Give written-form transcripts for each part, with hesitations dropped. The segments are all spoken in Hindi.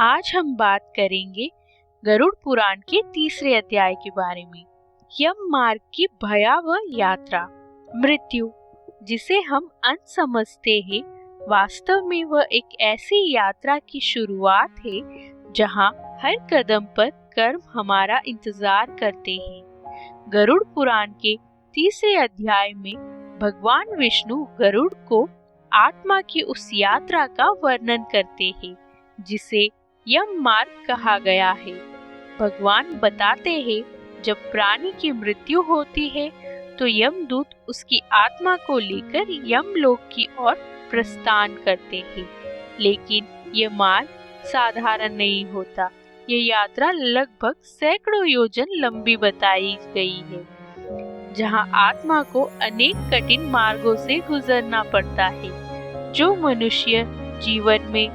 आज हम बात करेंगे गरुड़ पुराण के तीसरे अध्याय के बारे में। यम मार्ग की भयावह यात्रा, मृत्यु, जिसे हम अंत समझते हैं, वास्तव में वह एक ऐसी यात्रा की शुरुआत है जहां हर कदम पर कर्म हमारा इंतजार करते हैं। गरुड़ पुराण के तीसरे अध्याय में भगवान विष्णु गरुड़ को आत्मा की उस यात्रा का वर्णन करते हैं जिसे यम मार्ग कहा गया है। भगवान बताते हैं जब प्राणी की मृत्यु होती है तो यमदूत उसकी आत्मा को लेकर यमलोक की ओर प्रस्थान करते हैं। लेकिन ये मार्ग साधारण नहीं होता। ये यात्रा लगभग सैकड़ों योजन लंबी बताई गई है, जहां आत्मा को अनेक कठिन मार्गों से गुजरना पड़ता है। जो मनुष्य जीवन में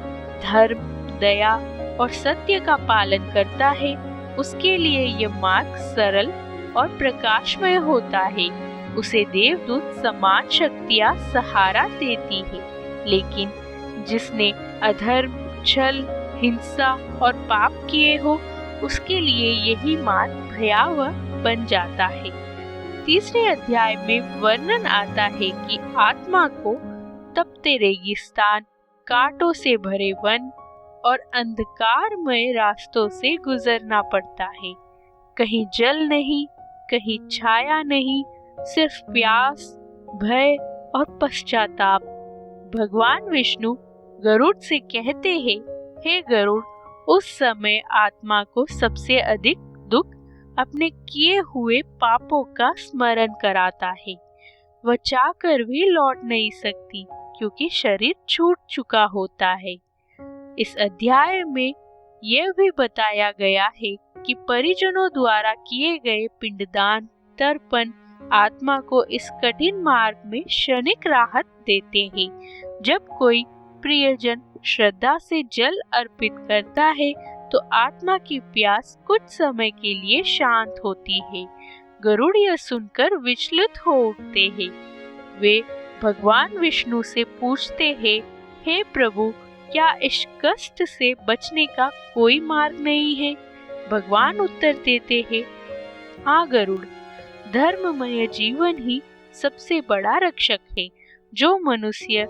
धर्म, दया और सत्य का पालन करता है, उसके लिए यह मार्ग सरल और प्रकाशमय होता है। उसे देवदूत समान शक्तियां सहारा देती है। लेकिन जिसने अधर्म, छल, हिंसा और पाप किए हो, उसके लिए यही मार्ग भयावह बन जाता है। तीसरे अध्याय में वर्णन आता है कि आत्मा को तपते रेगिस्तान, कांटों से भरे वन और अंधकारमय रास्तों से गुजरना पड़ता है। कहीं जल नहीं, कहीं छाया नहीं, सिर्फ प्यास, भय और पश्चाताप। भगवान विष्णु गरुड़ से कहते हैं, हे गरुड़, उस समय आत्मा को सबसे अधिक दुख अपने किए हुए पापों का स्मरण कराता है। वह चाहकर भी लौट नहीं सकती क्योंकि शरीर छूट चुका होता है। इस अध्याय में यह भी बताया गया है कि परिजनों द्वारा किए गए पिंडदान, तर्पण आत्मा को इस कठिन मार्ग में क्षणिक राहत देते हैं। जब कोई प्रियजन श्रद्धा से जल अर्पित करता है तो आत्मा की प्यास कुछ समय के लिए शांत होती है। गरुड़ यह सुनकर विचलित हो उठते हैं। वे भगवान विष्णु से पूछते हैं, हे प्रभु, क्या इस कष्ट से बचने का कोई मार्ग नहीं है? भगवान उत्तर देते हैं, हाँ गरुड़, धर्ममय जीवन ही सबसे बड़ा रक्षक है। जो मनुष्य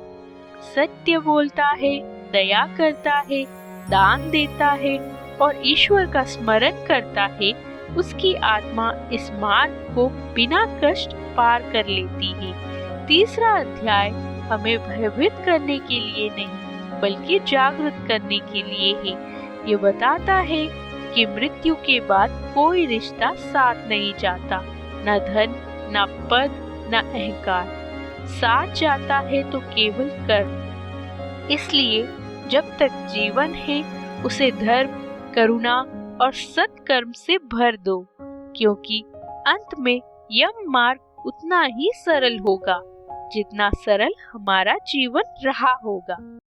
सत्य बोलता है, दया करता है, दान देता है और ईश्वर का स्मरण करता है, उसकी आत्मा इस मार्ग को बिना कष्ट पार कर लेती है। तीसरा अध्याय हमें भयभीत करने के लिए नहीं बल्कि जागृत करने के लिए है। ये बताता है कि मृत्यु के बाद कोई रिश्ता साथ नहीं जाता, न धन, न पद, न अहंकार। साथ जाता है तो केवल कर्म। इसलिए जब तक जीवन है उसे धर्म, करुणा और सत्कर्म से भर दो, क्योंकि अंत में यम मार्ग उतना ही सरल होगा जितना सरल हमारा जीवन रहा होगा।